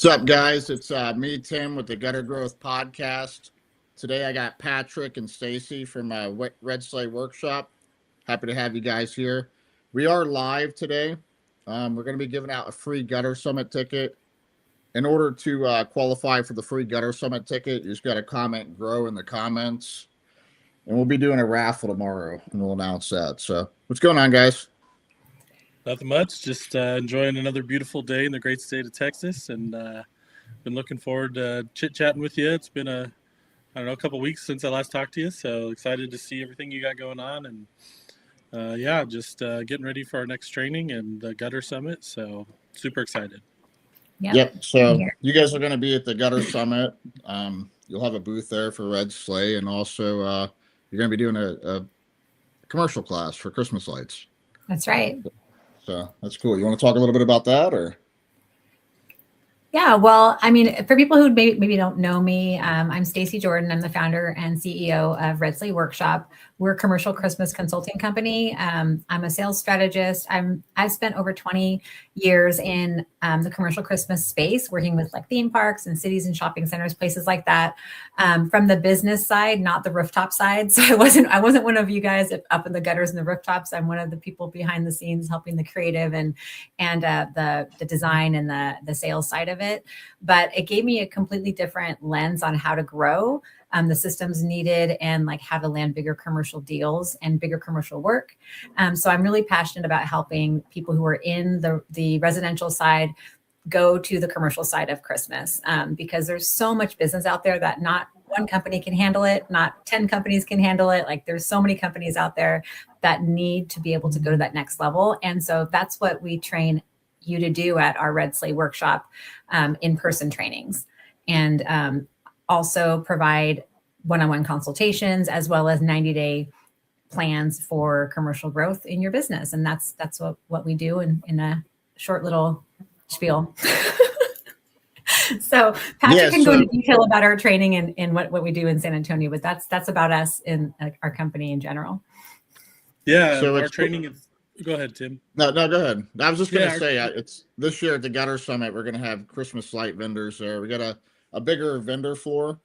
What's up, guys? It's me, Tim, with the Gutter Growth Podcast. Today I got Patrick and Stacey from 𝗪𝗘'𝗥𝗘 𝗪𝗂𝗏. Happy to have you guys here. We are live today. We're going to be giving out a free Gutter Summit ticket. In order to qualify for the free Gutter Summit ticket, you just got to comment GROW in the comments. And we'll be doing a raffle tomorrow, and we'll announce that. So what's going on, guys? Nothing much. Just enjoying another beautiful day in the great state of Texas, and been looking forward to chit-chatting with you. It's been a couple weeks since I last talked to you, so excited to see everything you got going on, and just getting ready for our next training and the Gutter Summit. So super excited. Yep. So you guys are going to be at the Gutter Summit. You'll have a booth there for Red Sleigh, and also you're going to be doing a commercial class for Christmas lights. That's right. So that's cool. You want to talk a little bit about that, or? Yeah, well, I mean, for people who maybe don't know me, I'm Stacey Jordan. I'm the founder and CEO of 𝗪𝗘'𝗥𝗘 𝗪𝗂𝗏. We're a commercial Christmas consulting company. I'm a sales strategist. I've spent over 20 years in the commercial Christmas space, working with like theme parks and cities and shopping centers, places like that. From the business side, not the rooftop side. So I wasn't one of you guys up in the gutters and the rooftops. I'm one of the people behind the scenes, helping the creative and the design and the sales side of it. But it gave me a completely different lens on how to grow, the systems needed, and like how to land bigger commercial deals and bigger commercial work. So I'm really passionate about helping people who are in the residential side go to the commercial side of Christmas, because there's so much business out there that not one company can handle it, not 10 companies can handle it. Like there's so many companies out there that need to be able to go to that next level. And so that's what we train you to do at our 𝗪𝗘'𝗪𝗏𝗪𝗏 𝗪𝗑𝗏 in-person trainings, and also provide one-on-one consultations as well as 90-day plans for commercial growth in your business. And that's what we do in a short little spiel. So Patrick can go into detail about our training and what we do in San Antonio, but that's about us in our company in general. Yeah, so our training is. Go ahead, Tim. No, go ahead. I was just going to say, it's this year at the Gutter Summit, we're going to have Christmas light vendors there. We got a bigger vendor floor.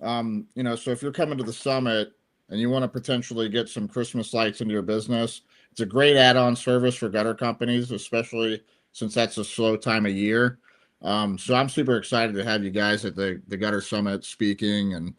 So if you're coming to the summit and you want to potentially get some Christmas lights into your business, it's a great add-on service for gutter companies, especially since that's a slow time of year. So I'm super excited to have you guys at the Gutter Summit speaking and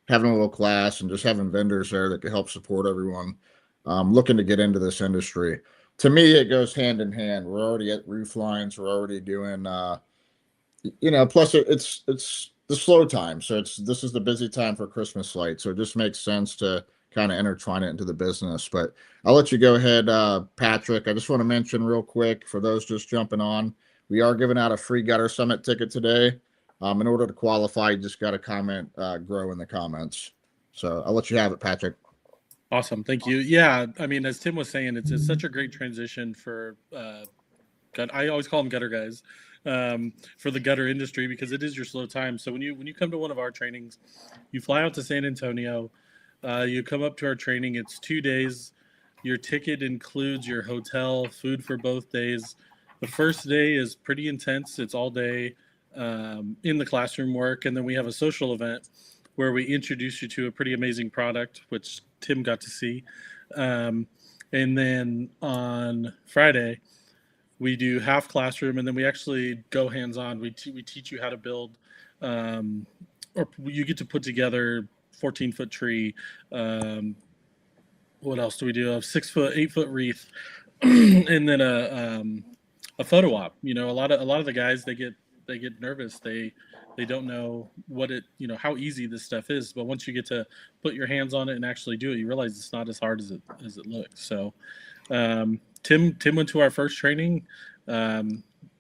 having a little class and just having vendors there that can help support everyone looking to get into this industry. To me, it goes hand in hand. We're already at roof lines. We're already doing, plus it's the slow time. So this is the busy time for Christmas lights. So it just makes sense to kind of intertwine it into the business. But I'll let you go ahead, Patrick. I just want to mention real quick for those just jumping on, we are giving out a free Gutter Summit ticket today. In order to qualify, you just got to comment GROW in the comments. So I'll let you have it, Patrick. Awesome. Thank you. Yeah. I mean, as Tim was saying, it's such a great transition for, I always call them gutter guys, for the gutter industry, because it is your slow time. So when you come to one of our trainings, you fly out to San Antonio, you come up to our training, it's 2 days. Your ticket includes your hotel, food for both days. The first day is pretty intense. It's all day in the classroom work. And then we have a social event where we introduce you to a pretty amazing product, which Tim got to see. And then on Friday, we do half classroom, and then we actually go hands-on. We teach you how to build, or you get to put together 14-foot tree. What else do we do? A 6-foot, 8-foot wreath, and then a photo op. A lot of the guys, they get nervous. They don't know how easy this stuff is. But once you get to put your hands on it and actually do it, you realize it's not as hard as it looks. So Tim went to our first training.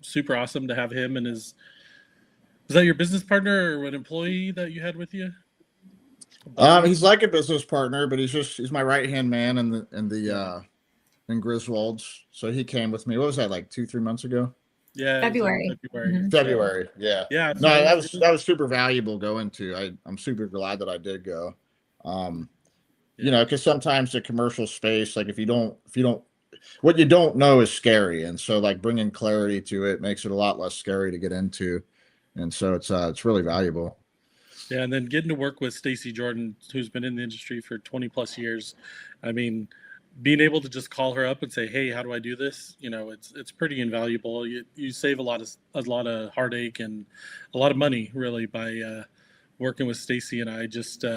Super awesome to have him and was that your business partner or an employee that you had with you? He's like a business partner, but he's my right-hand man in Griswold's. So he came with me. What was that, like 2-3 months ago? Yeah, February. February. Yeah. Yeah. No, that was super valuable going to. I'm super glad that I did go. Because sometimes the commercial space, like if you don't, what you don't know is scary, and so like bringing clarity to it makes it a lot less scary to get into. And so it's really valuable. Yeah, and then getting to work with Stacey Jordan, who's been in the industry for 20 plus years. I mean, being able to just call her up and say, "Hey, how do I do this?" It's pretty invaluable. You save a lot of heartache and a lot of money really by working with Stacey and I.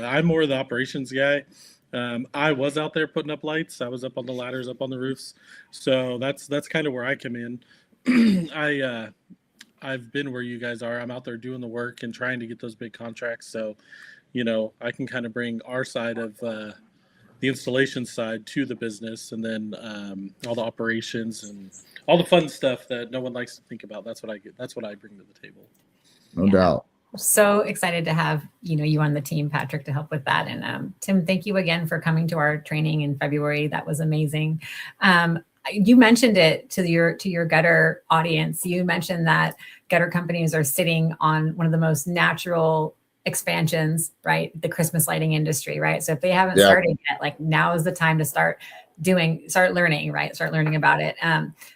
I'm more of the operations guy. I was out there putting up lights. I was up on the ladders, up on the roofs. So that's kind of where I come in. I've been where you guys are. I'm out there doing the work and trying to get those big contracts. So, I can kind of bring our side of the installation side to the business, and then all the operations and all the fun stuff that no one likes to think about. That's what I get. That's what I bring to the table. No doubt. So excited to have you on the team, Patrick, to help with that. And Tim, thank you again for coming to our training in February. That was amazing. You mentioned it to your gutter audience. You mentioned that gutter companies are sitting on one of the most natural expansions, right? The Christmas lighting industry, right? So if they haven't started yet, like now is the time to start learning, right? Start learning about it.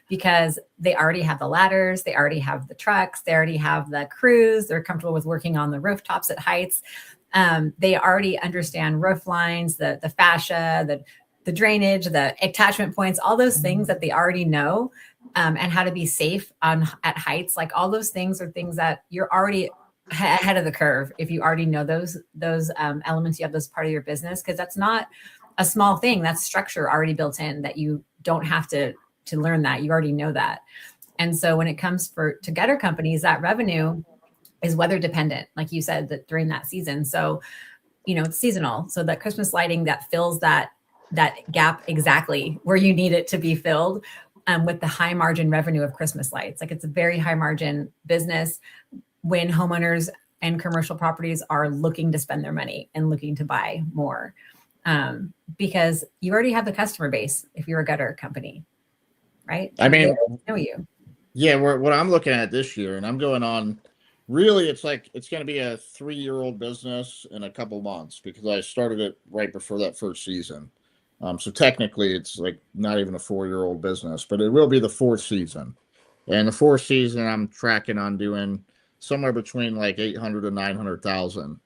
Because they already have the ladders, they already have the trucks, they already have the crews, they're comfortable with working on the rooftops at heights. They already understand roof lines, the fascia, the drainage, the attachment points, all those things that they already know, and how to be safe at heights. Like all those things are things that you're already ahead of the curve if you already know those elements. You have those part of your business, because that's not a small thing. That's structure already built in that you don't have to learn that. You already know that. And so when it comes to gutter companies, that revenue is weather dependent, like you said, that during that season. So, it's seasonal. So that Christmas lighting that fills that gap exactly where you need it to be filled, with the high margin revenue of Christmas lights. Like it's a very high margin business when homeowners and commercial properties are looking to spend their money and looking to buy more, because you already have the customer base if you're a gutter company, right? I mean, they know you. Yeah, what I'm looking at this year, and I'm going on, really, it's going to be a 3-year-old business in a couple months, because I started it right before that first season. So technically, it's like not even a 4-year-old business, but it will be the 4th season. And the 4th season, I'm tracking on doing somewhere between like 800 and 900,000.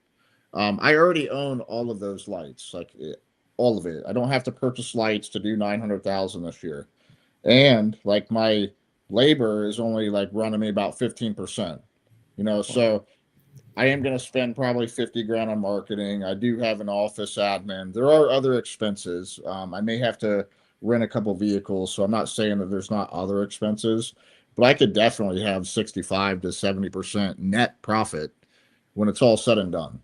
I already own all of those lights, all of it. I don't have to purchase lights to do 900,000 this year, and like my labor is only like running me about 15%. So I am going to spend probably 50 grand on marketing. I do have an office admin. There are other expenses. I may have to rent a couple vehicles. So I'm not saying that there's not other expenses, but I could definitely have 65 to 70% net profit when it's all said and done.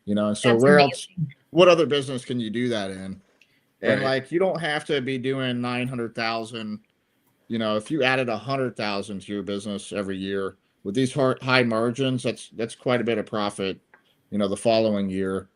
And so what other business can you do that in? And like, you don't have to be doing 900,000. If you added 100,000 to your business every year, with these high margins, that's quite a bit of profit, the following year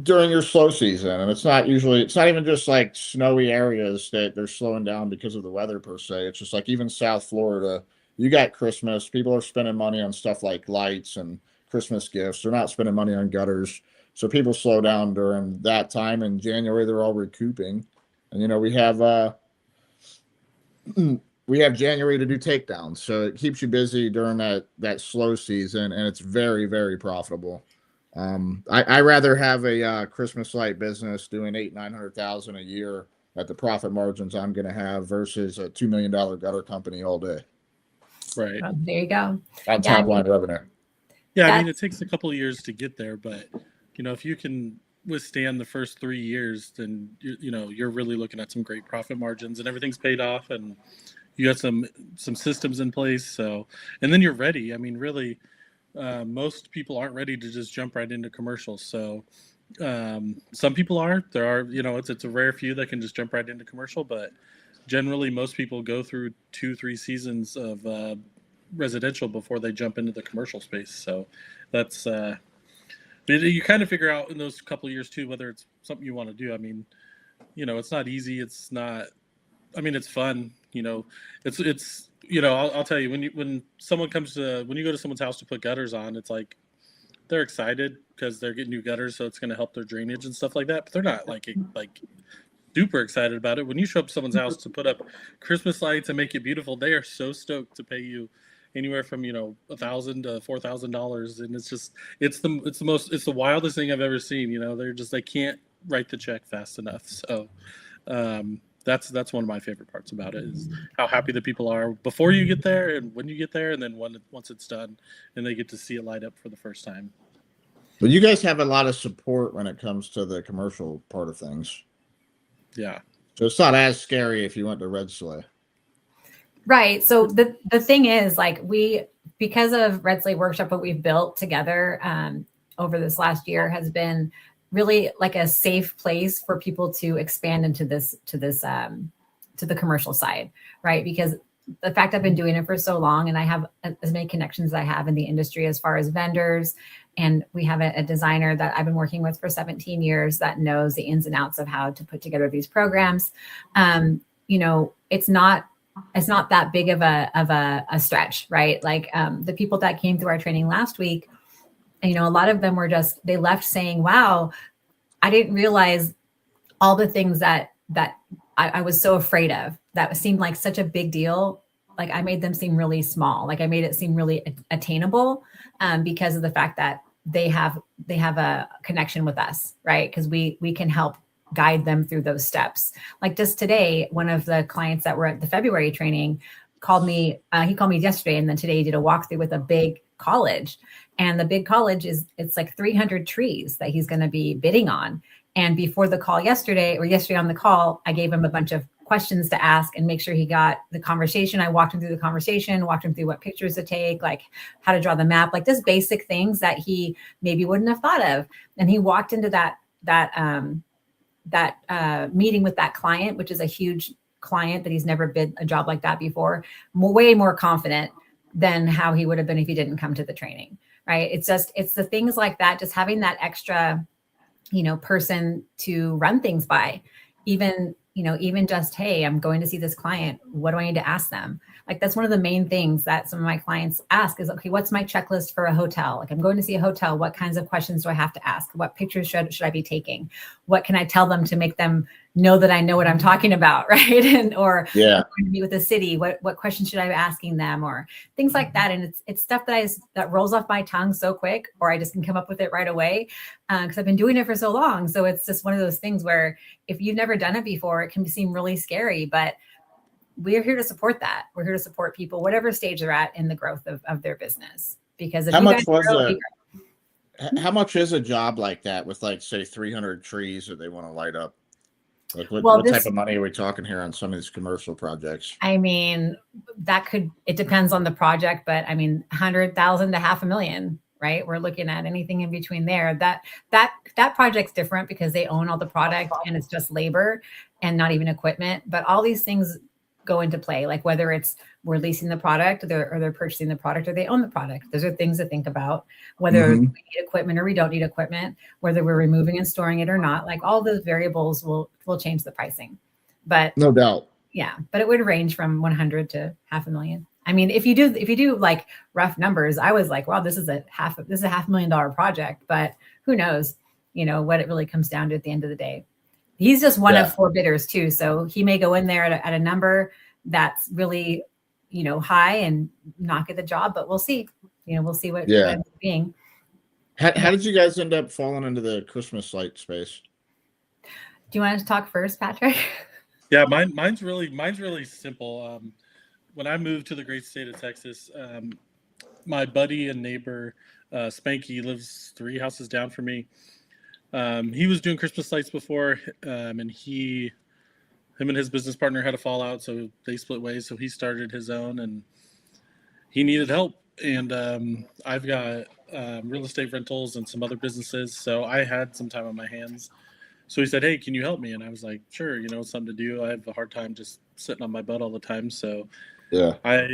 during your slow season. And it's not even just like snowy areas that they're slowing down because of the weather per se. It's just like even South Florida, you got Christmas, people are spending money on stuff like lights and Christmas gifts. They're not spending money on gutters. So people slow down during that time. In January, they're all recouping. And, we have January to do takedowns, so it keeps you busy during that slow season, and it's very, very profitable. I rather have a Christmas light business doing 800,000-900,000 a year at the profit margins I'm going to have versus a $2 million gutter company all day. Right. There you go. On top line revenue. Yeah, I mean, it takes a couple of years to get there, but if you can withstand the first 3 years, then you're really looking at some great profit margins, and everything's paid off, and you got some systems in place. So, and then you're ready. I mean, really, most people aren't ready to just jump right into commercials. So, some people are. There are, it's a rare few that can just jump right into commercial, but generally, most people go through 2-3 seasons of residential before they jump into the commercial space. So, that's you kind of figure out in those couple of years too whether it's something you want to do. I mean, it's not easy. It's not. I mean, it's fun. It's I'll tell you, when you go to someone's house to put gutters on, it's like they're excited because they're getting new gutters, so it's going to help their drainage and stuff like that. But they're not like super excited about it. When you show up to someone's house to put up Christmas lights and make it beautiful, they are so stoked to pay you anywhere from $1,000 to $4,000, and it's the wildest thing I've ever seen. They can't write the check fast enough. So that's one of my favorite parts about it, is how happy the people are before you get there and when you get there, and then once it's done and they get to see it light up for the first time. But you guys have a lot of support when it comes to the commercial part of things. Yeah. So it's not as scary if you went to Red Sleigh. Right. So the thing is, like, because of Red Sleigh Workshop, what we've built together over this last year has been really like a safe place for people to expand into to the commercial side, right? Because the fact I've been doing it for so long, and I have as many connections as I have in the industry as far as vendors, and we have a designer that I've been working with for 17 years that knows the ins and outs of how to put together these programs. It's not that big of a stretch, right? Like the people that came through our training last week, a lot of them were they left saying, wow, I didn't realize all the things that I was so afraid of, that seemed like such a big deal. Like I made them seem really small. Like I made it seem really attainable because of the fact that they have a connection with us, right? Because we can help guide them through those steps. Like just today, one of the clients that were at the February training called me. He called me yesterday, and then today he did a walkthrough with a big college. And the big college it's like 300 trees that he's going to be bidding on. And before the call yesterday on the call, I gave him a bunch of questions to ask and make sure he got the conversation. I walked him through the conversation, walked him through what pictures to take, like how to draw the map, like just basic things that he maybe wouldn't have thought of. And he walked into that meeting with that client, which is a huge client that he's never bid a job like that before, way more confident than how he would have been if he didn't come to the training, right? It's the things like that, just having that extra, person to run things by, even just, hey, I'm going to see this client. What do I need to ask them? Like, that's one of the main things that some of my clients ask is, okay, what's my checklist for a hotel? Like, I'm going to see a hotel. What kinds of questions do I have to ask? What pictures should I be taking? What can I tell them to make them know that I know what I'm talking about, right? Or yeah, I'm going to meet with the city. What questions should I be asking them, or things like that? And it's stuff that rolls off my tongue so quick, or I just can come up with it right away because I've been doing it for so long. So it's just one of those things where if you've never done it before, it can seem really scary, but we're here to support that. We're here to support people, whatever stage they're at in the growth of their business. Because if how much is a job like that with, like, say 300 trees that they want to light up? Like what type of money are we talking here on some of these commercial projects? I mean, it depends on the project, but I mean, 100,000 to $500,000, right? We're looking at anything in between there. That project's different because they own all the product and it's just labor and not even equipment. But all these things go into play, like whether it's we're leasing the product or they're purchasing the product or they own the product. Those are things to think about, whether we need equipment or we don't need equipment, whether we're removing and storing it or not. Like all those variables will change the pricing. But no doubt. Yeah. But it would range from 100 to $500,000. I mean, if you do like rough numbers, I was like, wow, this is a $500,000 project, but who knows, what it really comes down to at the end of the day. He's just one of 4 bidders too. So he may go in there at a number that's really, high and not get the job, but we'll see. We'll see what it ends up being. How did you guys end up falling into the Christmas light space? Do you want to talk first, Patrick? Yeah, mine's really simple. When I moved to the great state of Texas, my buddy and neighbor, Spanky, lives 3 houses down from me. He was doing Christmas lights before, and him and his business partner had a fallout, so they split ways. So he started his own, and he needed help. And I've got real estate rentals and some other businesses, so I had some time on my hands. So he said, "Hey, can you help me?" And I was like, "Sure, it's something to do. I have a hard time just sitting on my butt all the time." So I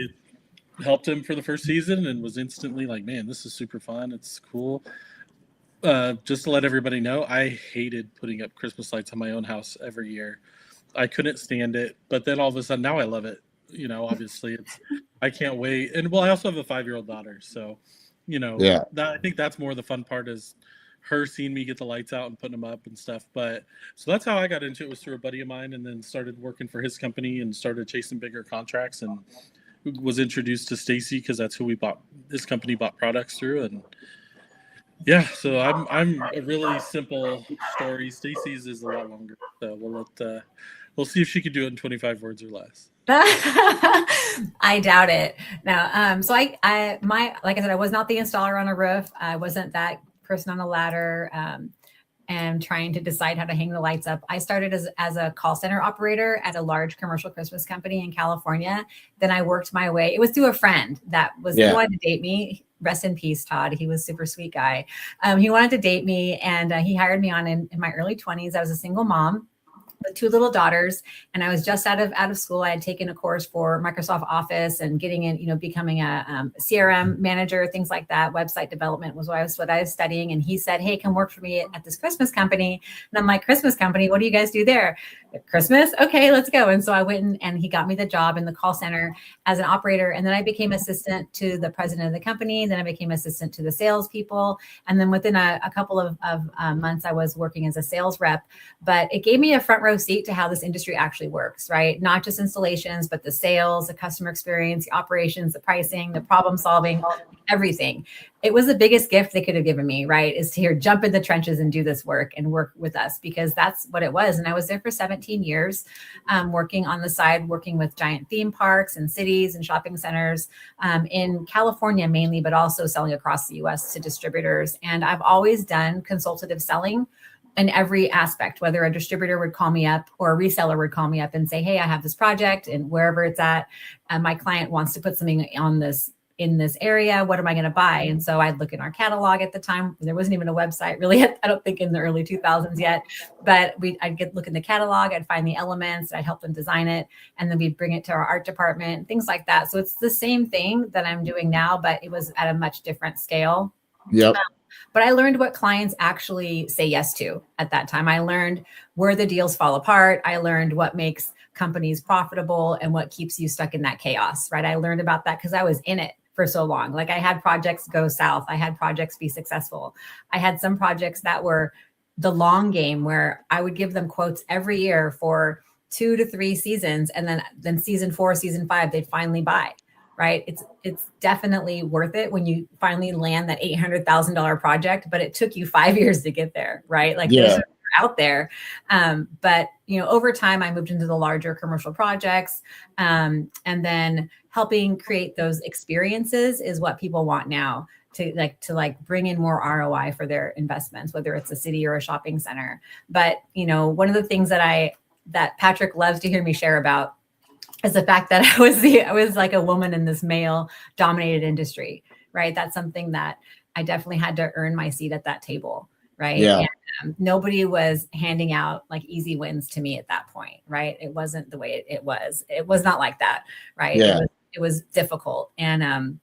helped him for the first season and was instantly like, "Man, this is super fun. It's cool." Just to let everybody know, I hated putting up Christmas lights on my own house every year. I couldn't stand it. But then all of a sudden, now I love it. Obviously, I can't wait. And I also have a 5-year-old daughter. So, I think that's more the fun part is her seeing me get the lights out and putting them up and stuff. But so that's how I got into it, was through a buddy of mine, and then started working for his company and started chasing bigger contracts. And was introduced to Stacey because that's who this company bought products through, and yeah, so I'm a really simple story. Stacey's is a lot longer, so we'll see if she could do it in 25 words or less. I doubt it. No. So like I said, I was not the installer on a roof. I wasn't that person on a ladder. And trying to decide how to hang the lights up. I started as a call center operator at a large commercial Christmas company in California. Then I worked my way. It was through a friend that was who wanted to date me. Rest in peace, Todd. He was a super sweet guy. He wanted to date me, and he hired me on in my early 20s. I was a single mom with 2 little daughters, and I was just out of school. I had taken a course for Microsoft Office and getting in, becoming a CRM manager, things like that. Website development was what I was studying. And he said, "Hey, come work for me at this Christmas company." And I'm like, "Christmas company? What do you guys do there?" "Christmas? Okay, let's go." And so I went and he got me the job in the call center as an operator. And then I became assistant to the president of the company. Then I became assistant to the salespeople. And then within a couple of months, I was working as a sales rep. But it gave me a front row seat to how this industry actually works, right? Not just installations, but the sales, the customer experience, the operations, the pricing, the problem solving, everything. It was the biggest gift they could have given me, right? Is to jump in the trenches and do this work and work with us, because that's what it was. And I was there for 17 years, working on the side, working with giant theme parks and cities and shopping centers in California mainly, but also selling across the US to distributors. And I've always done consultative selling in every aspect, whether a distributor would call me up or a reseller would call me up and say, "Hey, I have this project, and wherever it's at, my client wants to put something on this in this area. What am I going to buy?" And so I'd look in our catalog at the time. There wasn't even a website really, I don't think in the early 2000s yet, but I'd look in the catalog, I'd find the elements, I'd help them design it, and then we'd bring it to our art department, things like that. So it's the same thing that I'm doing now, but it was at a much different scale. Yep. But I learned what clients actually say yes to at that time. I learned where the deals fall apart. I learned what makes companies profitable and what keeps you stuck in that chaos, right? I learned about that because I was in it for so long. Like I had projects go south. I had projects be successful. I had some projects that were the long game where I would give them quotes every year for 2 to 3 seasons. And then season 4, season 5, they'd finally buy. Right. It's definitely worth it when you finally land that $800,000 project, but it took you 5 years to get there. Right. Like those are out there. But, over time, I moved into the larger commercial projects, and then helping create those experiences is what people want now to bring in more ROI for their investments, whether it's a city or a shopping center. But, one of the things that Patrick loves to hear me share about is the fact that I was like a woman in this male dominated industry, right? That's something that I definitely had to earn my seat at that table, right? Yeah. And nobody was handing out like easy wins to me at that point, right? It wasn't the way it was. It was not like that, right? Yeah. It was difficult. And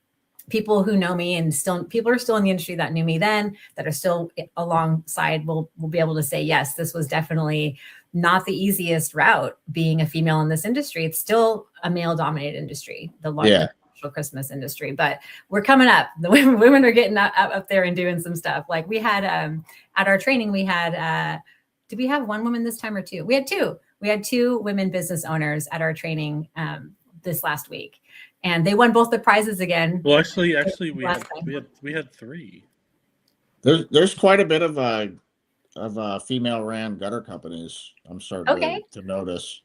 people who know me and people are still in the industry that knew me then, that are still alongside will be able to say, yes, this was definitely not the easiest route being a female in this industry. It's still a male dominated industry, the larger Christmas industry, but we're coming up. The women are getting up there and doing some stuff. Like we had, at our training, we had, did we have 1 woman this time or 2? We had 2. We had 2 women business owners at our training this last week, and they won both the prizes again. Well, actually, we had 3. There's quite a bit of female ran gutter companies. I'm starting to notice.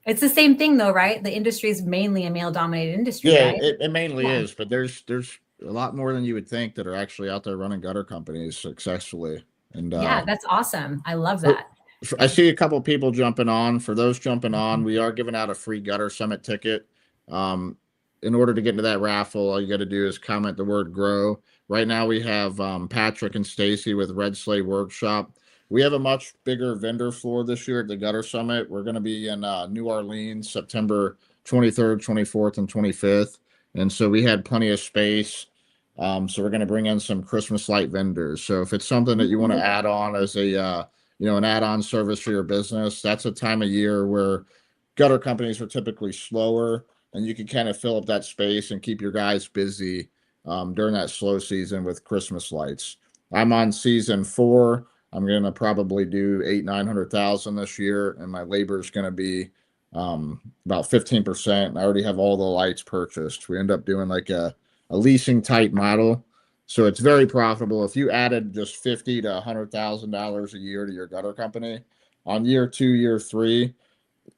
It's the same thing though, right? The industry is mainly a male dominated industry. Yeah, right? it mainly is, but there's a lot more than you would think that are actually out there running gutter companies successfully. And yeah, that's awesome. I love that. I see a couple of people jumping on. For those jumping on, we are giving out a free Gutter Summit ticket. In order to get into that raffle, all you got to do is comment the word grow. Right now we have Patrick and Stacey with Sleigh Workshop. We have a much bigger vendor floor this year at the Gutter Summit. We're going to be in New Orleans, September 23rd, 24th, and 25th. And so we had plenty of space. So we're going to bring in some Christmas light vendors. So if it's something that you want to add on as a, an add-on service for your business, that's a time of year where gutter companies are typically slower, and you can kind of fill up that space and keep your guys busy during that slow season with Christmas lights. I'm on season 4. I'm going to probably do 800,000-900,000 this year, and my labor is going to be about 15%. I already have all the lights purchased. We end up doing like a leasing type model. So it's very profitable. If you added just $50,000 to $100,000 a year to your gutter company, on year 2, year 3,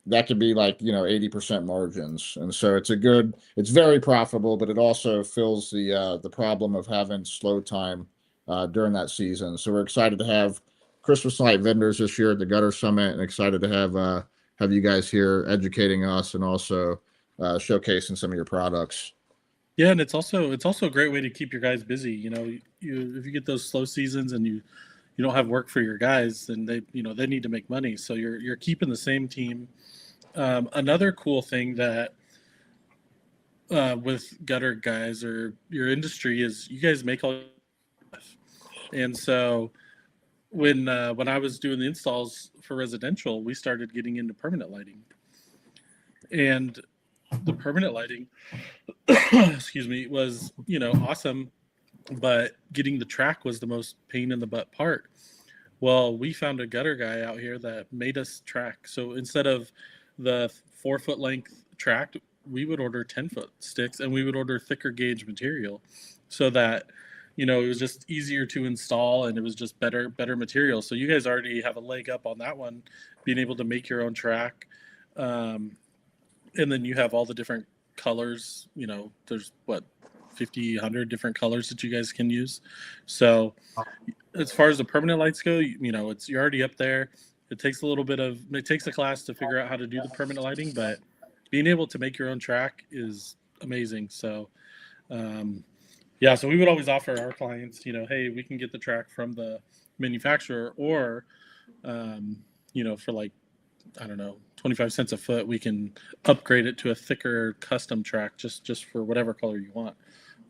that could be like, 80% margins. And so it's very profitable, but it also fills the problem of having slow time during that season. So we're excited to have Christmas light vendors this year at the Gutter Summit, and excited to have you guys here educating us and also showcasing some of your products. Yeah, and it's also a great way to keep your guys busy. If you get those slow seasons and you don't have work for your guys, then they need to make money. So you're keeping the same team. Another cool thing that with gutter guys or your industry is you guys make all stuff. And so when I was doing the installs for residential, we started getting into permanent lighting. And the permanent lighting excuse me, was awesome, but getting the track was the most pain in the butt part. Well, we found a gutter guy out here that made us track. So instead of the 4-foot length track, we would order 10-foot sticks, and we would order thicker gauge material so that it was just easier to install, and it was just better material. So you guys already have a leg up on that one, being able to make your own track. And then you have all the different colors. There's 50, 100 different colors that you guys can use. So as far as the permanent lights go, you're already up there. It takes a class to figure out how to do the permanent lighting, but being able to make your own track is amazing. So so we would always offer our clients, hey, we can get the track from the manufacturer, or for like, I don't know, 25 cents a foot, we can upgrade it to a thicker custom track just for whatever color you want.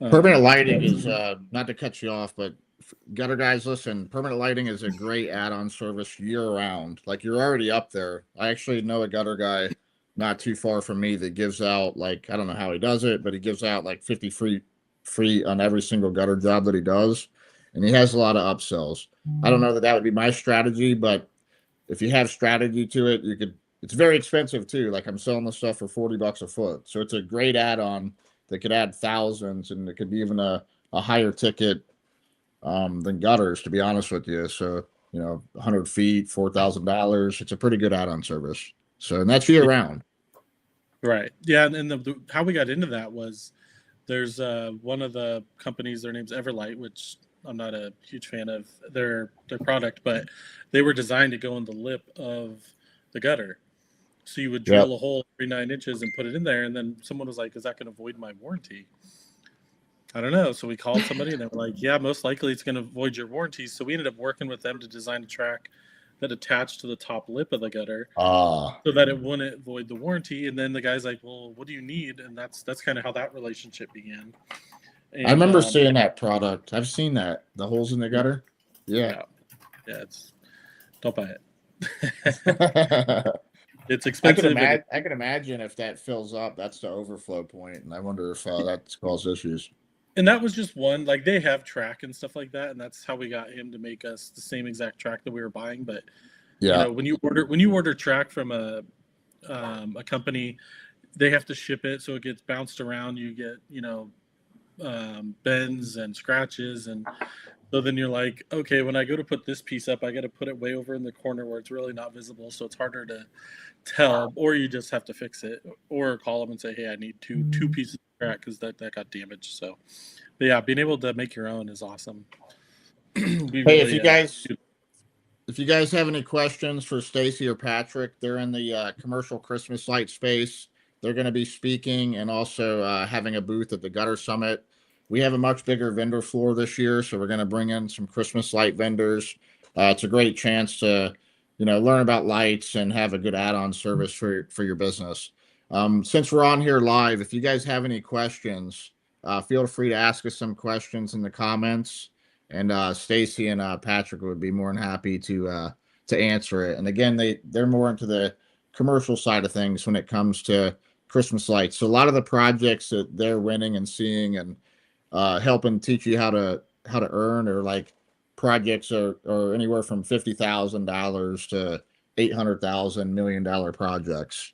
Permanent lighting is, not to cut you off, but gutter guys, listen, permanent lighting is a great add-on service year-round. Like, you're already up there. I actually know a gutter guy not too far from me that gives out, like, I don't know how he does it, but he gives out like 50 free on every single gutter job that he does, and he has a lot of upsells. I don't know that would be my strategy, but if you have strategy to it, you could. It's very expensive too. Like, I'm selling the stuff for $40 a foot, so it's a great add-on that could add thousands, and it could be even a higher ticket than gutters, to be honest with you. So 100 feet, $4,000. It's a pretty good add-on service. So, and that's year round. Right. Yeah, and how we got into that was there's one of the companies. Their name's Everlight, which I'm not a huge fan of their product, but they were designed to go in the lip of the gutter. So you would drill a hole every 9 inches and put it in there, and then someone was like, "Is that going to void my warranty?" I don't know. So we called somebody, and they were like, "Yeah, most likely it's going to void your warranty." So we ended up working with them to design a track that attached to the top lip of the gutter, so that it wouldn't void the warranty. And then the guy's like, "Well, what do you need?" And that's kind of how that relationship began. And, I remember seeing that product. I've seen that, the holes in the gutter. Yeah. Don't buy it. It's expensive. I can imagine if that fills up, that's the overflow point, and I wonder if that's caused issues. And that was just one. Like, they have track and stuff like that, and that's how we got him to make us the same exact track that we were buying. But when you order track from a company, they have to ship it, so it gets bounced around. You get bends and scratches, and so then you're like, okay, when I go to put this piece up, I got to put it way over in the corner where it's really not visible, so it's harder to tell. Or you just have to fix it, or call them and say, hey, I need two pieces of track because that got damaged. So, but yeah, being able to make your own is awesome. If you guys have any questions for Stacey or Patrick, they're in the commercial Christmas light space. They're going to be speaking and also having a booth at the Gutter Summit. We have a much bigger vendor floor this year, so we're going to bring in some Christmas light vendors. It's a great chance to, learn about lights and have a good add-on service for your business. Since we're on here live, if you guys have any questions, feel free to ask us some questions in the comments, and Stacey and Patrick would be more than happy to answer it. And again, they're more into the commercial side of things when it comes to Christmas lights. So a lot of the projects that they're winning and seeing and helping teach you how to earn, or like projects are anywhere from $50,000 to $800,000 $1 million projects.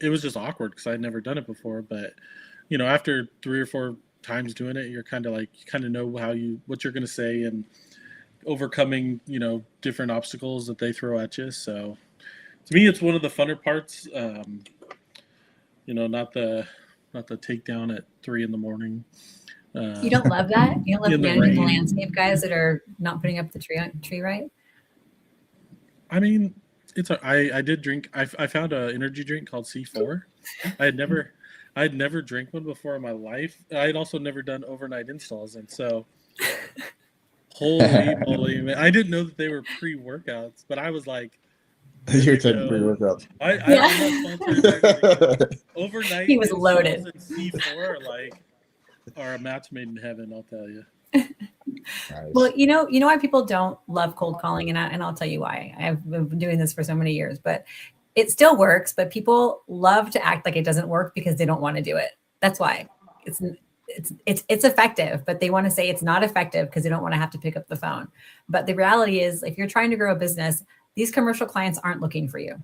it was just awkward because I had never done it before. But, you know, after 3 or 4 times doing it, you're kind of like, you kind of know what you're going to say and overcoming, you know, different obstacles that they throw at you. So to me, it's one of the funner parts. You know, not the takedown at 3 a.m. You don't love that? You don't love in the managing the rain. landscape guys that are not putting up the tree right? I mean, I did drink. I found an energy drink called C4. I had never drank one before in my life. I had also never done overnight installs, and so holy moly, man! I didn't know that they were pre-workouts, but I was like, You're taking pre-workouts. I'm not sponsored or anything. Overnight He was installs loaded. and C4 are a match made in heaven. I'll tell you. Nice. Well, you know why people don't love cold calling, and I'll tell you why. I've been doing this for so many years, but it still works. But people love to act like it doesn't work because they don't want to do it. That's why it's effective, but they want to say it's not effective because they don't want to have to pick up the phone. But the reality is, if you're trying to grow a business, these commercial clients aren't looking for you.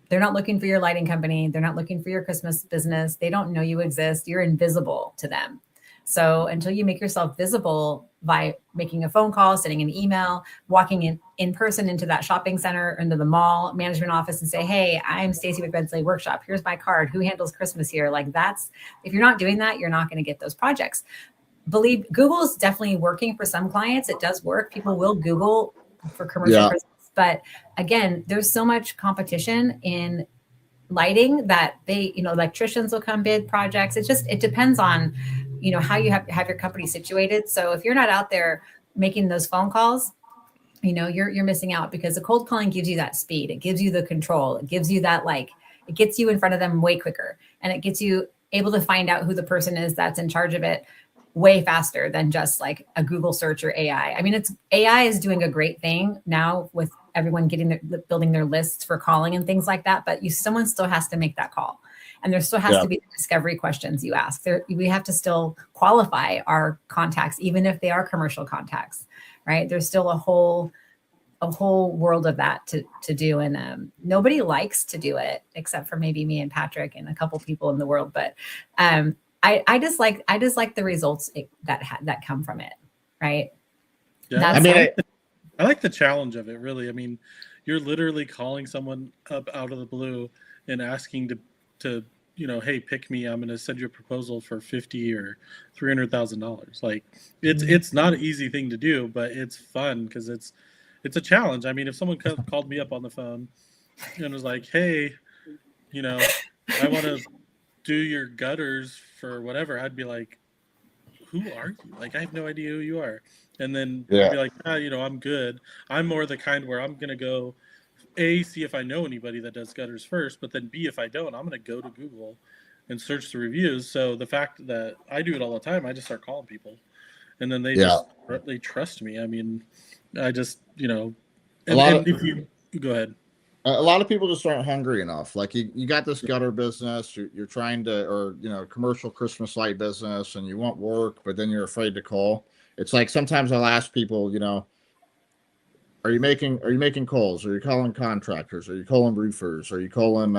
They're not looking for your lighting company. They're not looking for your Christmas business. They don't know you exist. You're invisible to them. So until you make yourself visible by making a phone call, sending an email, walking in person into that shopping center, into the mall management office and say, hey, I'm Stacey with 𝗪𝗘 Workshop. Here's my card. Who handles Christmas here? Like if you're not doing that, you're not going to get those projects. Believe Google is definitely working for some clients. It does work. People will Google for commercial Christmas. But again, there's so much competition in lighting that electricians will come bid projects. It depends on, how you have your company situated. So if you're not out there making those phone calls, you're missing out, because the cold calling gives you that speed. It gives you the control. It gives you that, it gets you in front of them way quicker, and it gets you able to find out who the person is that's in charge of it way faster than just like a Google search or AI. I mean, AI is doing a great thing now with everyone building their lists for calling and things like that. But someone still has to make that call. And there still has to be discovery questions you ask. We have to still qualify our contacts, even if they are commercial contacts, right? There's still a whole world of that to do. And nobody likes to do it except for maybe me and Patrick and a couple people in the world. But I just like the results that come from it, right? Yeah, I like the challenge of it, really. I mean, you're literally calling someone up out of the blue and asking to hey, pick me. I'm going to send you a proposal for $50,000 or $300,000. Like, it's not an easy thing to do, but it's fun because it's a challenge. I mean, if someone called me up on the phone and was like, hey, I want to do your gutters for whatever, I'd be like, who are you? Like, I have no idea who you are. And then I'd be like, I'm good. I'm more the kind where I'm going to go, A, see if I know anybody that does gutters first, but then B, if I don't, I'm going to go to Google and search the reviews. So the fact that I do it all the time, I just start calling people, and then they trust me. I mean, I just, go ahead. A lot of people just aren't hungry enough. Like you got this gutter business, you're trying to, or commercial Christmas light business, and you want work, but then you're afraid to call. It's like sometimes I'll ask people, are you making calls? Are you calling contractors? Are you calling roofers? Are you calling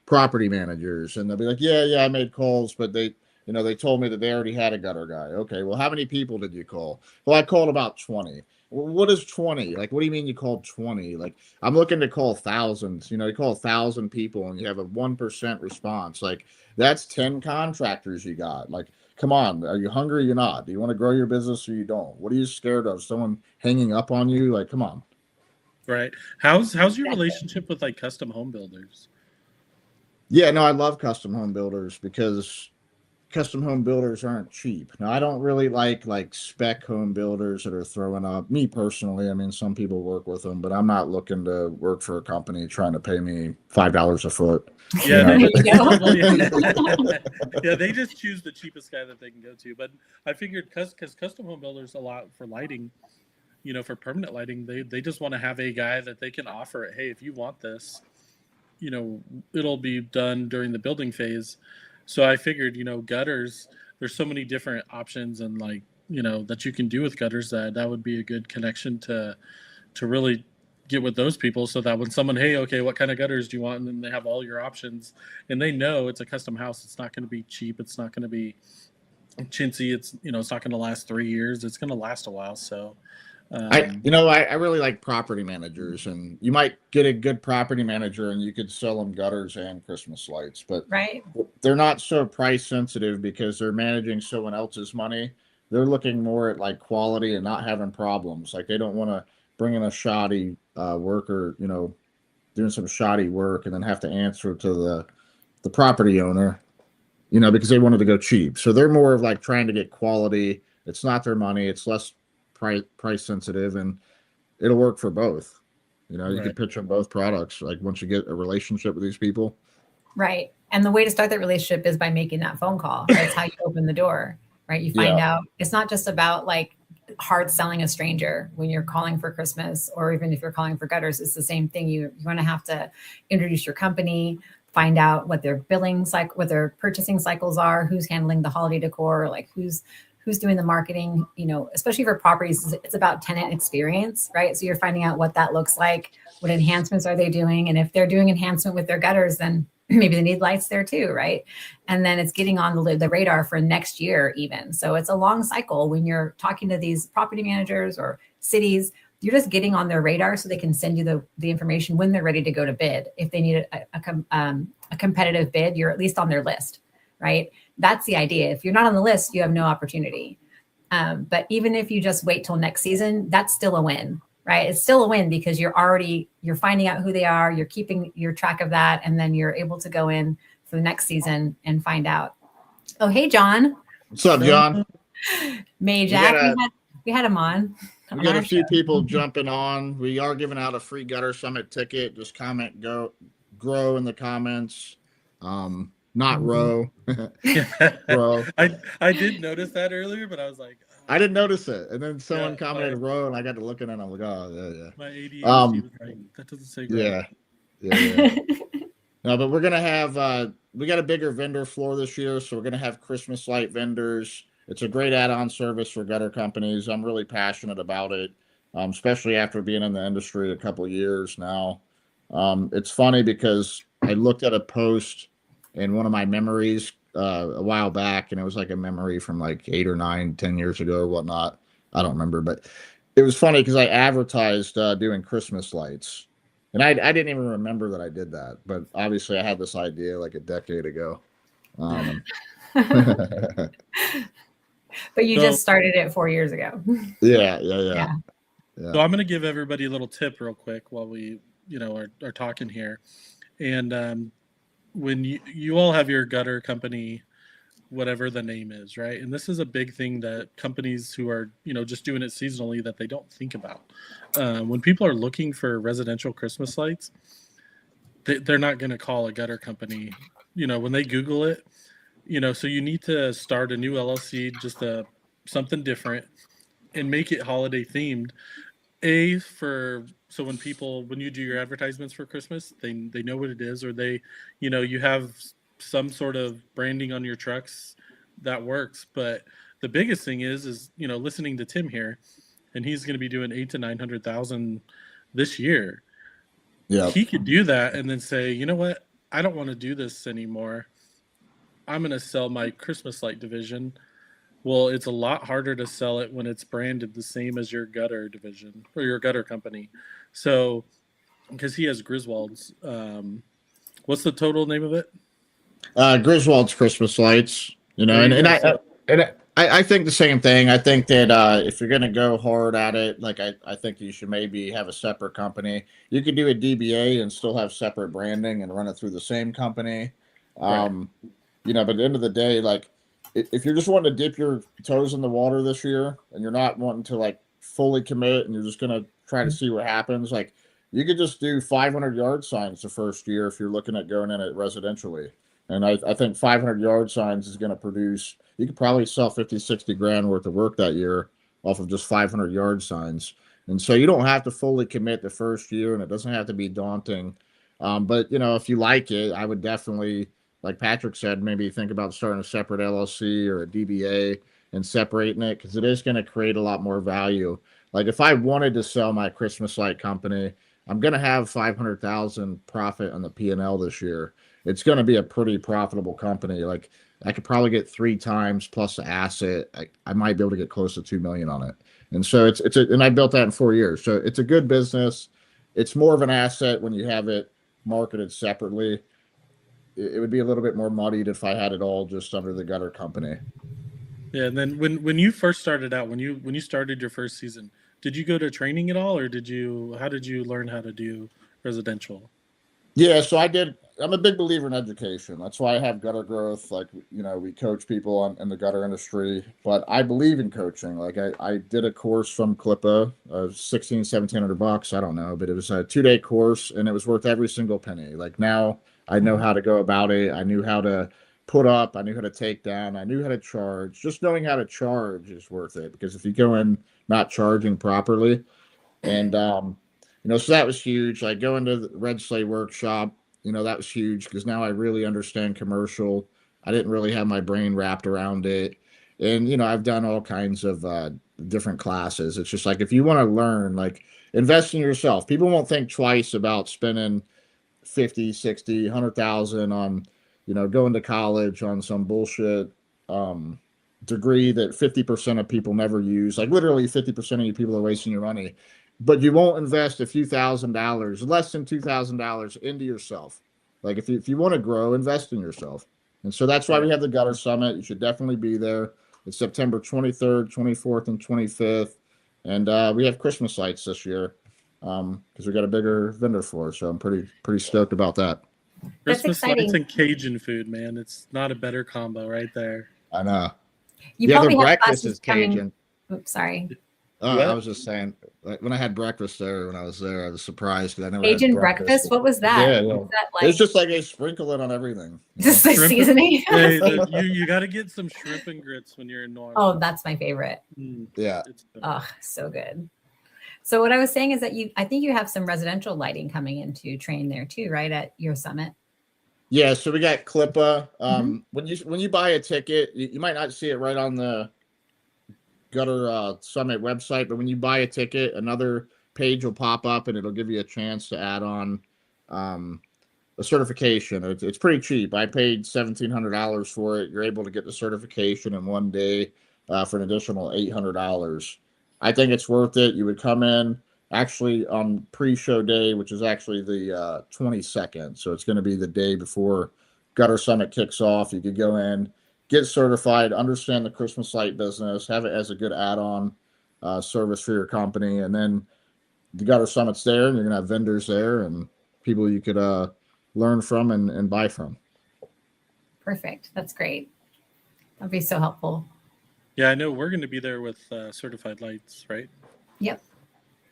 property managers? And they'll be like, yeah, I made calls, but they told me that they already had a gutter guy. Okay, well, how many people did you call? Well, I called about 20. Well, what is 20? Like, what do you mean you called 20? Like, I'm looking to call thousands. You call 1,000 people and you have a 1% response. Like, that's 10 contractors you got. Like, come on, are you hungry or you're not? Do you want to grow your business or you don't? What are you scared of? Someone hanging up on you? Like, come on. Right. How's your relationship with custom home builders? Yeah, no, I love custom home builders because custom home builders aren't cheap. Now, I don't really like spec home builders that are throwing up. Me personally, I mean, some people work with them, but I'm not looking to work for a company trying to pay me $5 a foot. Yeah, yeah, they just choose the cheapest guy that they can go to. But I figured because custom home builders a lot for lighting, for permanent lighting, they just want to have a guy that they can offer it. Hey, if you want this, it'll be done during the building phase. So I figured, gutters, there's so many different options and that you can do with gutters that would be a good connection to really, get with those people so that when someone, hey, okay, what kind of gutters do you want? And then they have all your options, and they know it's a custom house. It's not going to be cheap. It's not going to be chintzy. It's, it's not going to last 3 years. It's going to last a while. So, I really like property managers, and you might get a good property manager and you could sell them gutters and Christmas lights, but they're not so price sensitive because they're managing someone else's money. They're looking more at like quality and not having problems. Like they don't want to bring in a shoddy worker, doing some shoddy work and then have to answer to the property owner, because they wanted to go cheap. So they're more of like trying to get quality. It's not their money. It's less price sensitive, and it'll work for both. You can pitch on both products, like once you get a relationship with these people. Right. And the way to start that relationship is by making that phone call. That's how you open the door, right? You find out it's not just about like hard selling a stranger when you're calling for Christmas, or even if you're calling for gutters, it's the same thing. You're going to have to introduce your company, find out what their what their purchasing cycles are, who's handling the holiday decor, like who's doing the marketing, especially for properties. It's about tenant experience, right? So you're finding out what that looks like, what enhancements are they doing? And if they're doing enhancement with their gutters, then maybe they need lights there too, right? And then it's getting on the radar for next year even. So it's a long cycle when you're talking to these property managers or cities. You're just getting on their radar so they can send you the information when they're ready to go to bid. If they need a competitive bid, you're at least on their list, right? That's the idea. If you're not on the list, you have no opportunity. But even if you just wait till next season, that's still a win, right? It's still a win because you're finding out who they are, you're keeping your track of that, and then you're able to go in for the next season and find out. Oh, hey, John. What's up, John? Jack, we had him on. We got a few people jumping on. We are giving out a free Gutter Summit ticket. Just comment grow in the comments. Not row. Bro. I did notice that earlier, but I was like, I didn't notice it. And then someone commented row, and I got to looking at it. I'm like, oh, yeah. My ADHD was like, that doesn't say grow. Yeah. No, but we're going to have, we got a bigger vendor floor this year, so we're going to have Christmas light vendors. It's a great add-on service for gutter companies. I'm really passionate about it, especially after being in the industry a couple of years now. It's funny because I looked at a post in one of my memories a while back, and it was like a memory from like 8 or 9, 10 years ago or whatnot. I don't remember, but it was funny because I advertised doing Christmas lights, and I didn't even remember that I did that, but obviously I had this idea like a decade ago. But you just started it 4 years ago. Yeah. So I'm going to give everybody a little tip real quick while we, are talking here. And when you all have your gutter company, whatever the name is, right? And this is a big thing that companies who are, just doing it seasonally that they don't think about. When people are looking for residential Christmas lights, they're not going to call a gutter company, when they Google it. So you need to start a new LLC, just something different, and make it holiday themed. So when you do your advertisements for Christmas, they know what it is, or you have some sort of branding on your trucks that works. But the biggest thing is listening to Tim here, and he's going to be doing 800,000 to 900,000 this year. Yeah, he could do that and then say, you know what, I don't want to do this anymore. I'm going to sell my Christmas light division. Well, it's a lot harder to sell it when it's branded the same as your gutter division or your gutter company. So, because he has Griswold's, what's the total name of it? Griswold's Christmas lights, and I think the same thing. I think that if you're going to go hard at it, like I think you should maybe have a separate company. You could do a DBA and still have separate branding and run it through the same company. Right. But at the end of the day, like if you're just wanting to dip your toes in the water this year and you're not wanting to like fully commit and you're just going to try to see what happens, like you could just do 500 yard signs the first year if you're looking at going in it residentially. And I think 500 yard signs is going to produce, you could probably sell 50, 60 grand worth of work that year off of just 500 yard signs. And so you don't have to fully commit the first year, and it doesn't have to be daunting. But, if you like it, I would definitely, like Patrick said, maybe think about starting a separate LLC or a DBA and separating it, because it is going to create a lot more value. Like if I wanted to sell my Christmas light company, I'm going to have 500,000 profit on the P&L this year. It's going to be a pretty profitable company. Like I could probably get 3 times plus the asset. I might be able to get close to 2 million on it. And so and I built that in 4 years. So it's a good business. It's more of an asset when you have it marketed separately. It would be a little bit more muddied if I had it all just under the gutter company. Yeah, and then when you first started out, when you started your first season, did you go to training at all, or how did you learn how to do residential? Yeah, so I'm a big believer in education. That's why I have gutter growth. Like, we coach people in the gutter industry, but I believe in coaching. Like I did a course from 𝗪𝗘𝗏, $1,700 I don't know, but it was a 2-day course and it was worth every single penny. Like now I know how to go about it. I knew how to put up, I knew how to take down, I knew how to charge. Just knowing how to charge is worth it, because if you go in not charging properly, and so that was huge. Like going to the Sleigh workshop, that was huge, because now I really understand commercial. I didn't really have my brain wrapped around it. And, I've done all kinds of different classes. It's just like, if you want to learn, like, invest in yourself. People won't think twice about spending 50, 60, 100,000 on, going to college on some bullshit degree that 50% of people never use. Like literally 50% of you people are wasting your money. But you won't invest a few $1,000s, less than $2,000 into yourself. Like if you want to grow, invest in yourself. And so that's why we have the Gutter Summit. You should definitely be there. It's September 23rd, 24th, and 25th. And we have Christmas lights this year because we got a bigger vendor floor. So I'm pretty stoked about that. Christmas lights and Cajun food, man. It's not a better combo right there. I know. You probably the have breakfast is Cajun. Coming... Oops, sorry. I was just saying, like, when I had breakfast there, when I was there, I was surprised because I never Cajun had breakfast. What was that? Yeah, was that like? It's just like they sprinkle it on everything. Just the seasoning. You got to get some shrimp and grits when you're in New Orleans. Oh, that's my favorite. Yeah. Oh, so good. So what I was saying is that I think you have some residential lighting coming in to train there too, right, at your summit? Yeah, so we got 𝗪𝗏𝗏. When you buy a ticket, you might not see it right on the Gutter Summit website, but when you buy a ticket, another page will pop up and it'll give you a chance to add on a certification. It's pretty cheap. I paid $1,700 for it. You're able to get the certification in one day for an additional $800. I think it's worth it. You would come in actually on pre-show day, which is actually the 22nd. So it's going to be the day before Gutter Summit kicks off. You could go in, get certified, understand the Christmas light business, have it as a good add-on service for your company. And then the Gutter Summit's there, and you're going to have vendors there and people you could learn from and buy from. Perfect. That's great. That'd be so helpful. Yeah, I know we're going to be there with Certified Lights, right? Yep.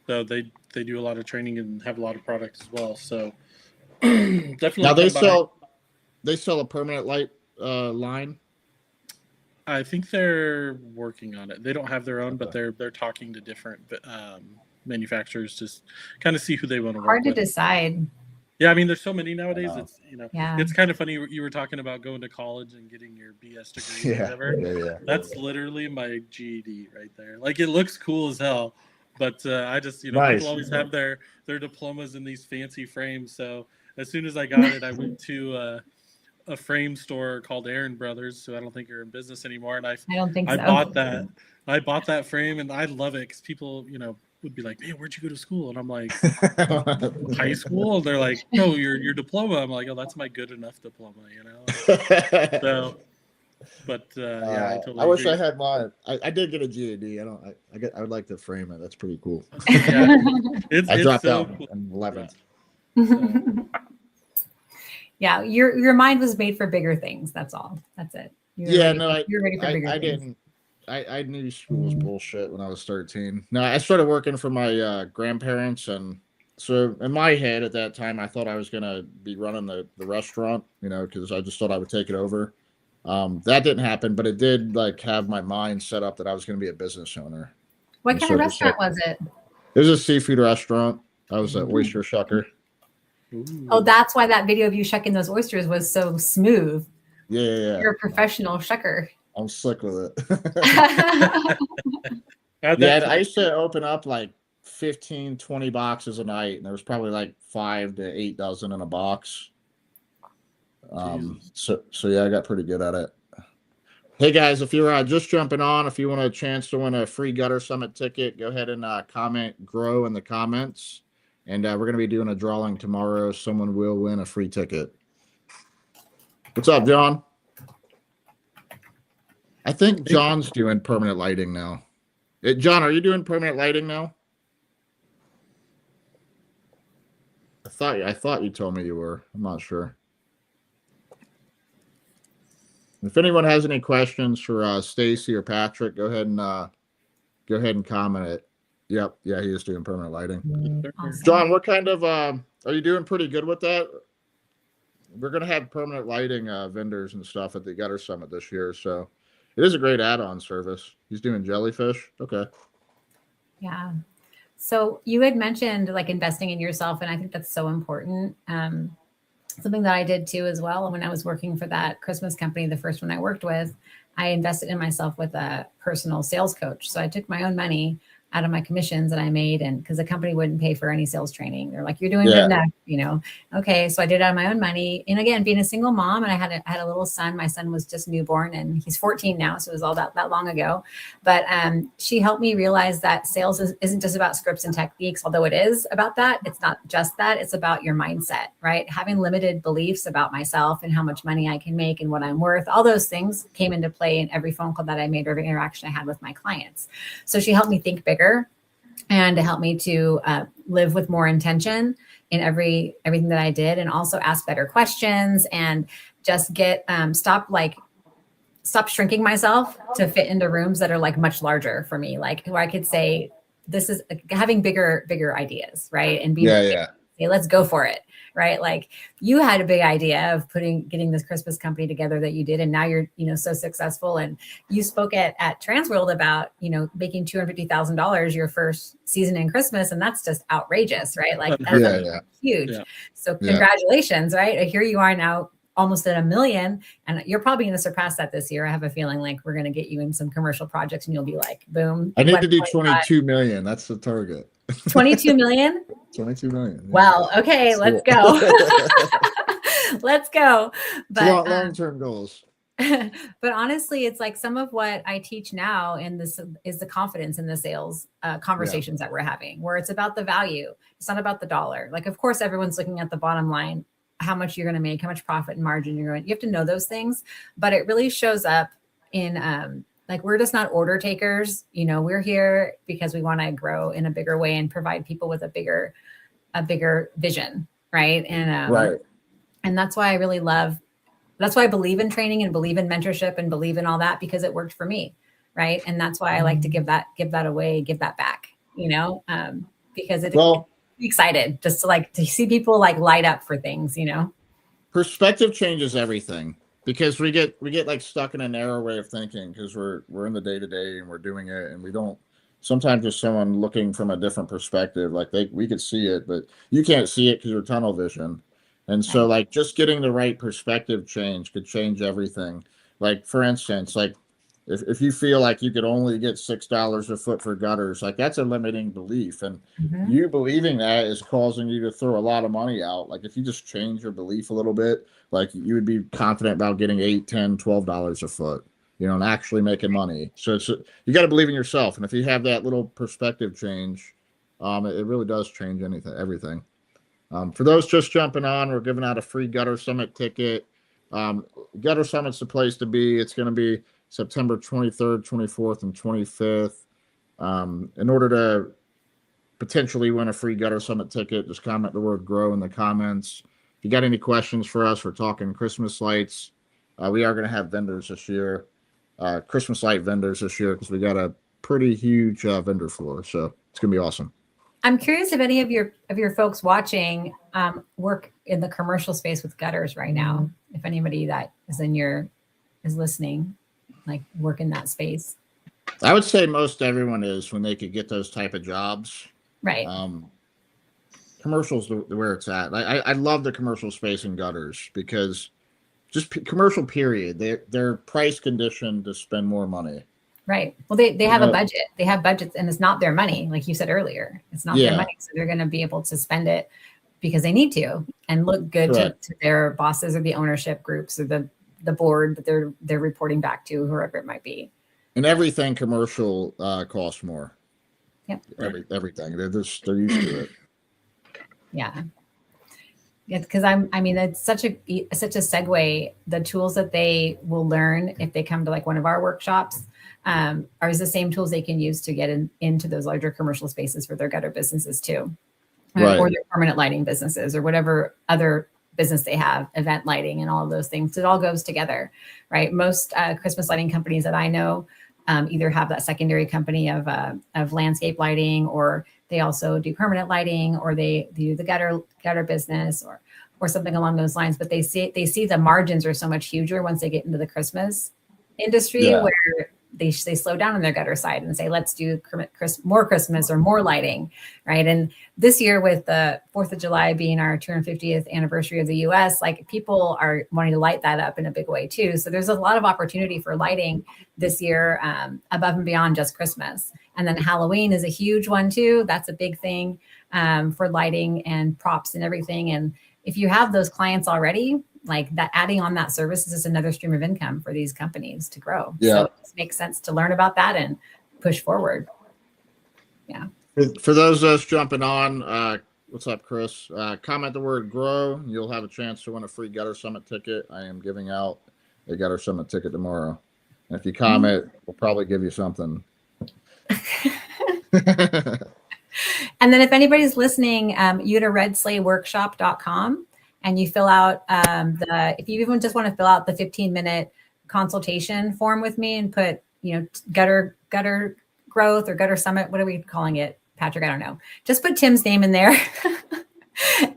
So they do a lot of training and have a lot of products as well. So definitely. Now they sell a permanent light line. I think they're working on it. They don't have their own, but they're talking to different manufacturers to kind of see who they want to work with. Hard to decide. Yeah, I mean, there's so many nowadays. It's yeah. It's kind of funny. You were talking about going to college and getting your BS degree or whatever. Yeah. That's literally my GED right there. Like, it looks cool as hell, but I just Nice. People always have their diplomas in these fancy frames. So as soon as I got it, I went to a frame store called Aaron Brothers, who I don't think are in business anymore, and I don't think so. bought that. I bought that frame, and I love it because people would be like, "Man, where'd you go to school?" And I'm like, "High school." And they're like, "No, your diploma." I'm like, "Oh, that's my good enough diploma," So, but yeah, I totally. I wish agree. I had mine. I did get a GED. I would like to frame it. That's pretty cool. Yeah, I dropped so out cool. in 11th. Yeah, your mind was made for bigger things. That's all. That's it. You're ready for bigger things. didn't. I knew school was bullshit when I was 13. No, I started working for my grandparents, and so in my head at that time, I thought I was gonna be running the restaurant, because I just thought I would take it over. That didn't happen, but it did have my mind set up that I was gonna be a business owner. What kind of restaurant was it? It was a seafood restaurant. I was an oyster shucker. Ooh. Oh, that's why that video of you shucking those oysters was so smooth. Yeah. You're a professional shucker. I'm slick with it. I used to open up 15, 20 boxes a night, and there was probably like 5 to 8 dozen in a box. So yeah, I got pretty good at it. Hey guys, if you're just jumping on, if you want a chance to win a free Gutter Summit ticket, go ahead and comment GROW in the comments. And we're going to be doing a drawing tomorrow. Someone will win a free ticket. What's up, John? I think John's doing permanent lighting now. John, are you doing permanent lighting now? I thought you told me you were. I'm not sure. If anyone has any questions for Stacey or Patrick, go ahead and comment it. Yep, yeah, he is doing permanent lighting. Awesome. John, what kind of are you doing pretty good with that? We're gonna have permanent lighting vendors and stuff at the Gutter Summit this year, so it is a great add-on service. He's doing jellyfish. Okay. Yeah. So you had mentioned like investing in yourself, and I think that's so important. Something that I did too as well when I was working for that Christmas company, the first one I worked with, I invested in myself with a personal sales coach. So I took my own money out of my commissions that I made, and because the company wouldn't pay for any sales training, they're like, "You're doing good enough," you know. Okay, so I did it out of my own money, and again, being a single mom, and I had a little son. My son was just newborn, and he's 14 now, so it was all that long ago. But she helped me realize that sales isn't just about scripts and techniques, although it is about that. It's not just that; it's about your mindset, right? Having limited beliefs about myself and how much money I can make and what I'm worth. All those things came into play in every phone call that I made or every interaction I had with my clients. So she helped me think bigger, and to help me to live with more intention in everything that I did, and also ask better questions, and just get stop shrinking myself to fit into rooms that are like much larger for me, like where I could say, this is having bigger ideas, right? And be hey, let's go for it, right? Like you had a big idea of getting this Christmas company together that you did, and now you're, so successful. And you spoke at Transworld about, making $250,000 your first season in Christmas, and that's just outrageous, right? Like that's huge. Yeah. So congratulations, right? Here you are now, almost at $1 million, and you're probably going to surpass that this year. I have a feeling like we're going to get you in some commercial projects, and you'll be like, boom. I need to do 22 million. That's the target. 22 million? 22 million. Yeah. Well, okay, let's go. Let's go. But long-term goals. But honestly, it's like some of what I teach now, and this is the confidence in the sales conversations that we're having, where it's about the value. It's not about the dollar. Like, of course, everyone's looking at the bottom line, how much you're going to make, how much profit and margin you're going to, you have to know those things, but it really shows up in, like, we're just not order takers. We're here because we want to grow in a bigger way and provide people with a bigger vision. Right. And, and that's why I really that's why I believe in training and believe in mentorship and believe in all that, because it worked for me. Right. And that's why I like to give that away, give that back, because excited just to see people like light up for things. Perspective changes everything, because we get like stuck in a narrow way of thinking, because we're in the day-to-day and we're doing it, and we don't, sometimes there's someone looking from a different perspective, like we could see it, but you can't see it because you're tunnel vision. And so like just getting the right perspective change could change everything. Like, for instance, like if you feel like you could only get $6 a foot for gutters, like that's a limiting belief, and you believing that is causing you to throw a lot of money out. Like if you just change your belief a little bit, like you would be confident about getting $8, $10, $12 a foot, and actually making money. So you got to believe in yourself, and if you have that little perspective change, it really does change everything. For those just jumping on, we're giving out a free Gutter Summit ticket. Gutter Summit's the place to be. It's going to be September 23rd, 24th, and 25th. In order to potentially win a free Gutter Summit ticket, just comment the word GROW in the comments. If you got any questions for us, we're talking Christmas lights. We are going to have vendors this year, Christmas light vendors this year, because we got a pretty huge vendor floor. So it's going to be awesome. I'm curious if any of your folks watching work in the commercial space with gutters right now. If anybody that is is listening, like work in that space. I would say most everyone is, when they could get those type of jobs. Right. Commercials where it's at. I love the commercial space in gutters, because just commercial period, they're price conditioned to spend more money. Right. Well, they have a budget. They have budgets, and it's not their money, like you said earlier. It's not their money, so they're going to be able to spend it because they need to, and look good to their bosses or the ownership groups or the board that they're reporting back to, whoever it might be. And everything commercial costs more. Yep. Everything. They're used to it. Yeah. Yeah, because I mean, it's such a segue. The tools that they will learn if they come to like one of our workshops are the same tools they can use to get into those larger commercial spaces for their gutter businesses too, or their permanent lighting businesses, or whatever other business they have, event lighting and all of those things. It all goes together, right? Most Christmas lighting companies that I know either have that secondary company of landscape lighting, or they also do permanent lighting, or they do the gutter business, or something along those lines. But they see the margins are so much huger once they get into the Christmas industry, where they slow down on their gutter side and say, let's do more Christmas or more lighting, right? And this year, with the 4th of July being our 250th anniversary of the US, like, people are wanting to light that up in a big way too. So there's a lot of opportunity for lighting this year, above and beyond just Christmas. And then Halloween is a huge one too. That's a big thing for lighting and props and everything. And if you have those clients already, like, that, adding on that service is just another stream of income for these companies to grow. Yeah. So it just makes sense to learn about that and push forward. Yeah. For those of us jumping on, what's up, Chris? Comment the word grow. You'll have a chance to win a free Gutter Summit ticket. I am giving out a Gutter Summit ticket tomorrow. And if you comment, we'll probably give you something. And then if anybody's listening, you go to 𝗪𝗚𝗂𝗟𝗏𝗏workshop.com and you fill out if you even just want to fill out the 15-minute consultation form with me and put, gutter growth or Gutter Summit, what are we calling it, Patrick? I don't know. Just put Tim's name in there.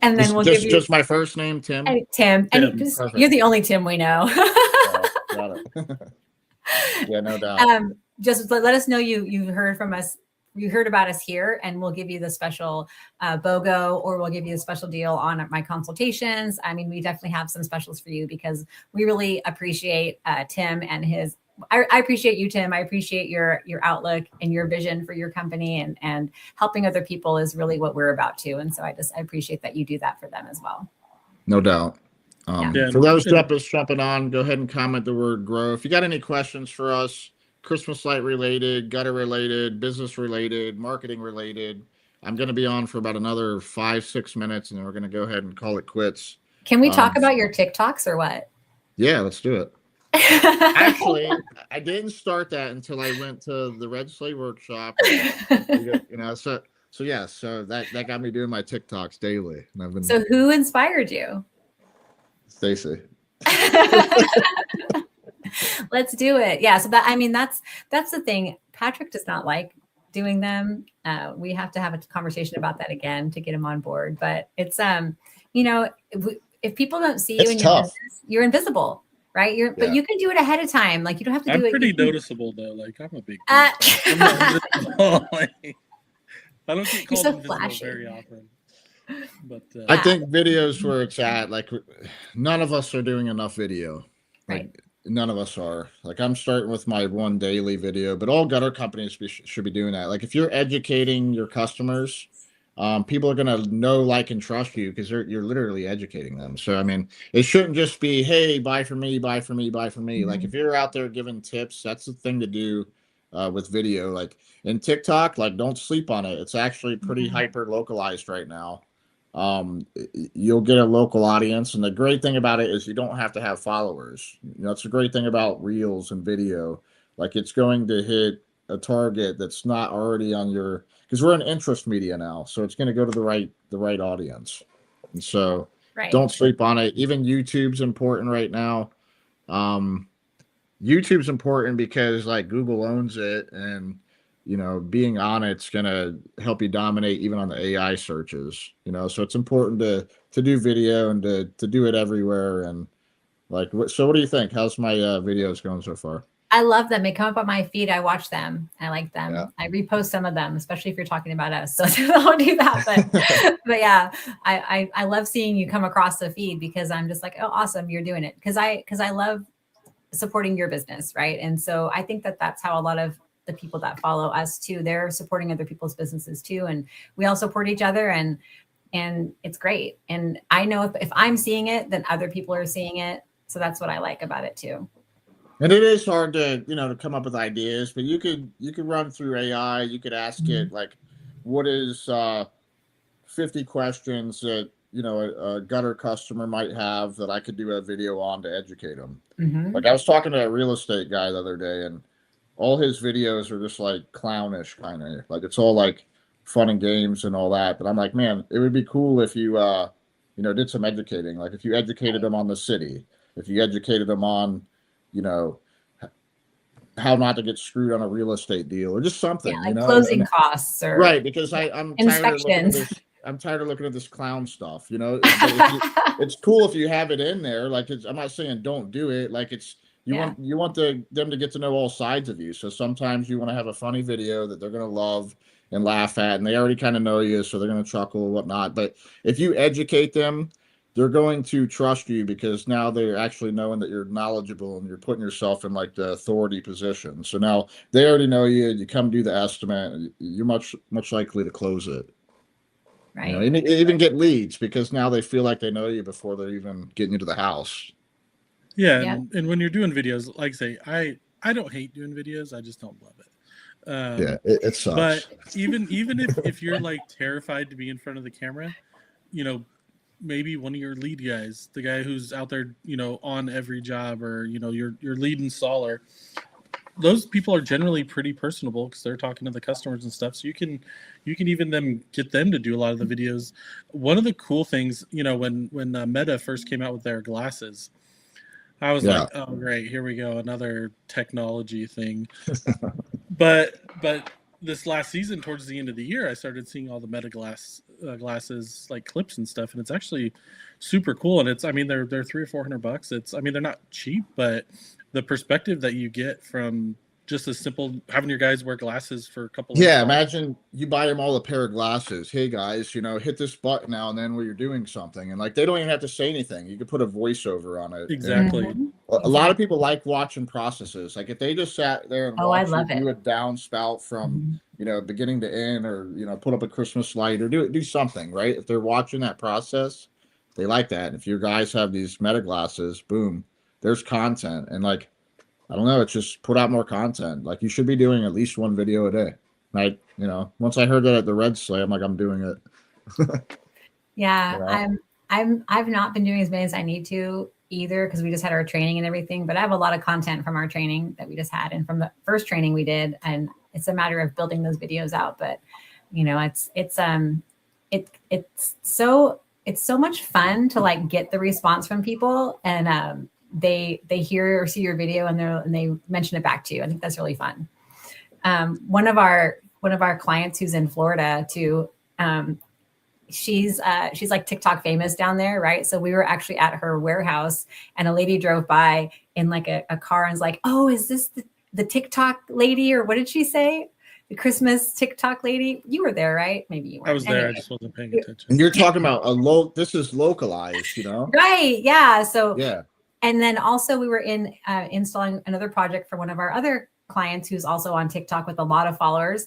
And then we'll give you just my first name, Tim. Tim. And you're the only Tim we know. Got it. Yeah, no doubt. Just let us know you heard from us. You heard about us here, and we'll give you the special BOGO, or we'll give you a special deal on my consultations. I mean, we definitely have some specials for you because we really appreciate Tim and his. I appreciate you, Tim. I appreciate your outlook and your vision for your company, and helping other people is really what we're about too. And so I appreciate that you do that for them as well. No doubt. For those jumping on, go ahead and comment the word grow. If you got any questions for us, Christmas light related, gutter related, business related, marketing related, I'm going to be on for about another 5-6 minutes, and then we're going to go ahead and call it quits. Can we talk about your TikToks or what? Yeah, let's do it. Actually, I didn't start that until I went to the Red Sleigh workshop. So that got me doing my TikToks daily. And So who inspired you? Stacey. Let's do it. Yeah. So that's the thing. Patrick does not like doing them. We have to have a conversation about that again to get him on board. But it's if people don't see you in your business, you're invisible, right? But you can do it ahead of time. Like, you don't have to do it. I'm pretty noticeable though. Like, I'm a big. I don't get called invisible very often. But I think videos where it's at. Like, none of us are doing enough video. Right. None of us are. Like, I'm starting with my one daily video, but all gutter companies should be doing that. Like, if you're educating your customers, people are going to know, like, and trust you because you're literally educating them. So, I mean, it shouldn't just be, hey, buy from me, buy from me, buy from me. Mm-hmm. Like, if you're out there giving tips, that's the thing to do with video. Like, in TikTok, like, don't sleep on it. It's actually pretty hyper localized right now. You'll get a local audience, and the great thing about it is you don't have to have followers. It's a great thing about reels and video. Like, it's going to hit a target that's not already on your, because we're an interest media now, so it's going to go to the right audience. And so don't sleep on it. Even YouTube's important right now. YouTube's important because, like, Google owns it, and being on it's going to help you dominate even on the AI searches, so it's important to do video and to do it everywhere. And like, so what do you think? How's my videos going so far? I love them. They come up on my feed. I watch them. I like them. Yeah. I repost some of them, especially if you're talking about us. So I don't do that, but yeah, I love seeing you come across the feed because I'm just like, oh, awesome. You're doing it. Cause I love supporting your business, right? And so I think that that's how a lot of the people that follow us too, they're supporting other people's businesses too, and we all support each other, and it's great. And I know if I'm seeing it, then other people are seeing it. So that's what I like about it too. And it is hard to, to come up with ideas, but you could run through AI. You could ask it like, what is 50 questions that, a gutter customer might have that I could do a video on to educate them. Like I was talking to a real estate guy the other day, and all his videos are just like clownish kind of, like it's all like fun and games and all that. But I'm like, man, it would be cool if you, did some educating. Like if you educated them on the city, if you educated them on, how not to get screwed on a real estate deal or just something, like closing costs or right. Because I'm tired of looking at this clown stuff, it's cool if you have it in there. Like I'm not saying don't do it. Like you want them to get to know all sides of you. So sometimes you want to have a funny video that they're going to love and laugh at, and they already kind of know you, so they're going to chuckle and whatnot. But if you educate them, they're going to trust you because now they're actually knowing that you're knowledgeable and you're putting yourself in like the authority position. So now they already know you. You come do the estimate, you're much likely to close it. Right. Even get leads because now they feel like they know you before they're even getting into the house. Yeah. And when you're doing videos, like say, I don't hate doing videos. I just don't love it. It sucks. But even if you're like terrified to be in front of the camera, maybe one of your lead guys, the guy who's out there, on every job, or your lead installer, those people are generally pretty personable because they're talking to the customers and stuff. So you can even get them to do a lot of the videos. One of the cool things, when Meta first came out with their glasses, I was like, oh great, here we go, another technology thing. but this last season, towards the end of the year, I started seeing all the Meta glasses, like clips and stuff, and it's actually super cool. And it's, they're $300 or $400. They're not cheap, but the perspective that you get from just a simple having your guys wear glasses for a couple of hours. Imagine you buy them all a pair of glasses. Hey guys, hit this button now and then where you're doing something, and like they don't even have to say anything. You could put a voiceover on it. Exactly. A lot of people like watching processes. Like if they just sat there and watched you do a downspout from beginning to end, or put up a Christmas light, or do something, right? If they're watching that process, they like that. And if your guys have these Meta glasses, boom, there's content. And like, I don't know, it's just put out more content. Like you should be doing at least one video a day. Like, once I heard that at the Red Sleigh, I'm like, I'm doing it. I've not been doing as many as I need to either, because we just had our training and everything, but I have a lot of content from our training that we just had and from the first training we did, and it's a matter of building those videos out. But it's so much fun to like get the response from people, and they hear or see your video and they mention it back to you. I think that's really fun. One of our clients who's in Florida too, she's like TikTok famous down there, right? So we were actually at her warehouse, and a lady drove by in like a car and was like, "Oh, is this the TikTok lady?" Or what did she say? The Christmas TikTok lady. You were there, right? Maybe you were. I was there. I just wasn't paying attention. And you're talking about this is localized, Right. Yeah. So yeah. And then also we were installing another project for one of our other clients who's also on TikTok with a lot of followers.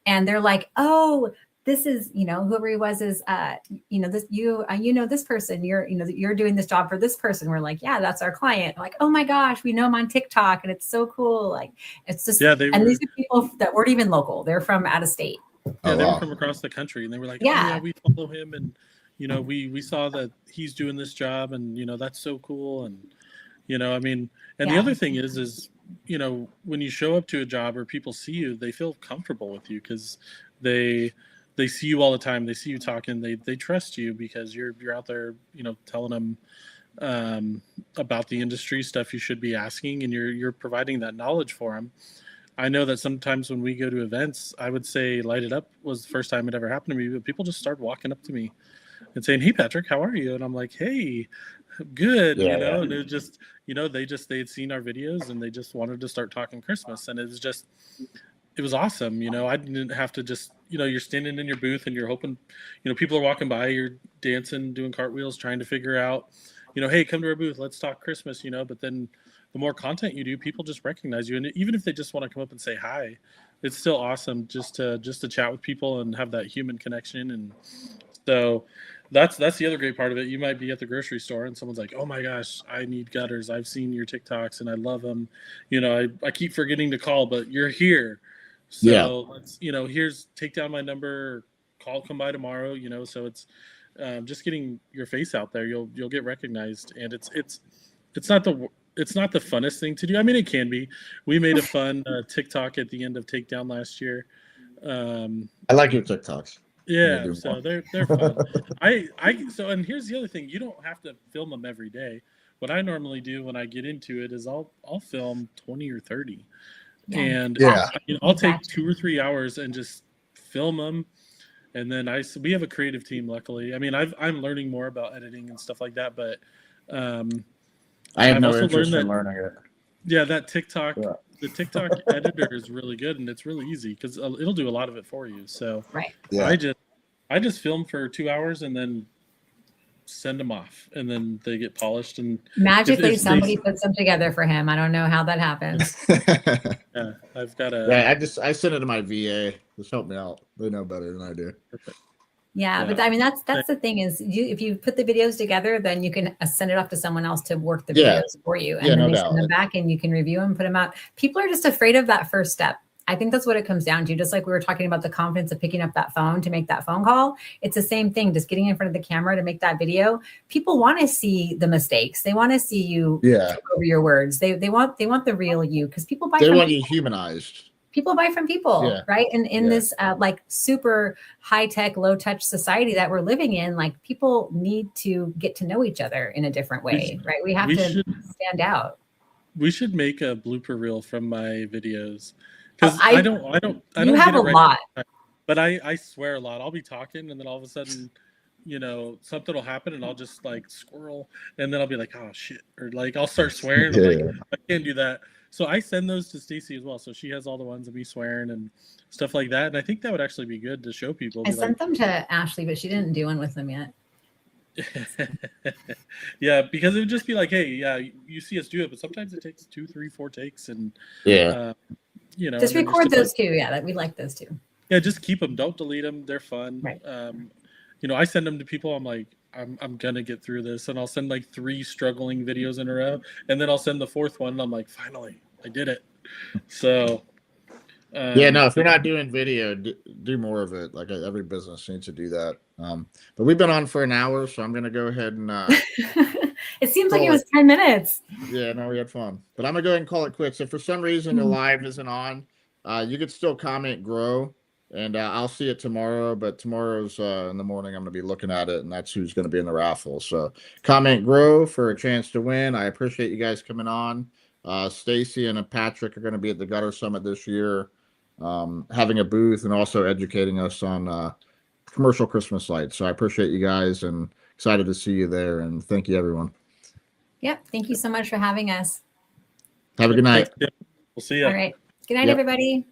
And they're like, "Oh, this is, whoever he was is, this, this person, you're doing this job for this person." We're like, "Yeah, that's our client." I'm like, "Oh my gosh, we know him on TikTok." And it's so cool. Like, it's just, these are people that weren't even local. They're from out of state. Yeah, they were from across the country, and they were like, "Oh yeah, we follow him. And, we saw that he's doing this job, and, that's so cool." And, the other thing is, when you show up to a job or people see you, they feel comfortable with you because they see you all the time. They see you talking. They trust you because you're out there, telling them about the industry stuff you should be asking, and you're providing that knowledge for them. I know that sometimes when we go to events, I would say Light It Up was the first time it ever happened to me, but people just start walking up to me and saying, "Hey, Patrick, how are you?" And I'm like, "Hey, good." And it just, they had seen our videos and they just wanted to start talking Christmas. And it was awesome. I didn't have to just, you're standing in your booth and you're hoping, people are walking by, you're dancing, doing cartwheels, trying to figure out, hey, come to our booth, let's talk Christmas, but then the more content you do, people just recognize you. And even if they just want to come up and say hi, it's still awesome just to chat with people and have that human connection. And so that's the other great part of it. You might be at the grocery store and someone's like, oh my gosh, I need gutters. I've seen your TikToks and I love them. You know, I keep forgetting to call, but you're here. So let's, you know, take down my number, come by tomorrow, you know. So it's just getting your face out there. You'll get recognized. And it's not the funnest thing to do. I mean, it can be. We made a fun TikTok at the end of Takedown last year. I like your TikToks. Yeah, so they're fun. And here's the other thing: you don't have to film them every day. What I normally do when I get into it is I'll film 20 or 30, and I'll take 2 or 3 hours and just film them. And then we have a creative team. Luckily, I mean, I'm learning more about editing and stuff like that, but I have no interest in learning it. Yeah, that TikTok. Yeah. The TikTok editor is really good, and it's really easy because it'll do a lot of it for you. So I just film for 2 hours and then send them off, and then they get polished. And magically, somebody puts them together for him. I don't know how that happens. Yeah, I've got a. Yeah, I send it to my VA. Just help me out. They know better than I do. Perfect. Yeah, but I mean that's the thing is if you put the videos together, then you can send it off to someone else to work the videos for you, and then they send them back, and you can review them, put them out. People are just afraid of that first step. I think that's what it comes down to. Just like we were talking about the confidence of picking up that phone to make that phone call, it's the same thing. Just getting in front of the camera to make that video. People want to see the mistakes. They want to see you over your words. They want the real you because people buy. They want you humanized. People buy from people, right? And in this like super high tech, low touch society that we're living in, like people need to get to know each other in a different way, right? We have to stand out. We should make a blooper reel from my videos because I don't. You have a lot, but I swear a lot. I'll be talking and then all of a sudden, you know, something will happen and I'll just like squirrel and then I'll be like, oh shit, or like I'll start swearing. I'm like, I can't do that. So I send those to Stacey as well. So she has all the ones of me swearing and stuff like that. And I think that would actually be good to show people. I sent them to Ashley, but she didn't do one with them yet. Yeah, because it would just be like, hey, yeah, you see us do it, but sometimes it takes 2, 3, 4 takes. And, you know, just record those too. Yeah, that we like those too. Yeah, just keep them. Don't delete them. They're fun. Right. You know, I send them to people. I'm like, I'm gonna get through this, and I'll send like 3 struggling videos in a row, and then I'll send the 4th one, and I'm like, finally, I did it. So, if you're not doing video, do more of it. Like every business needs to do that. But we've been on for an hour, so I'm gonna go ahead and. It seems like it was 10 minutes. Yeah, no, we had fun, but I'm gonna go ahead and call it quits. If for some reason the live isn't on, you could still comment, grow. And I'll see it tomorrow, but tomorrow's in the morning, I'm going to be looking at it, and that's who's going to be in the raffle. So comment, grow for a chance to win. I appreciate you guys coming on. Stacey and Patrick are going to be at the Gutter Summit this year, having a booth and also educating us on commercial Christmas lights. So I appreciate you guys and excited to see you there. And thank you, everyone. Yep. Thank you so much for having us. Have a good night. We'll see you. All right. Good night, everybody.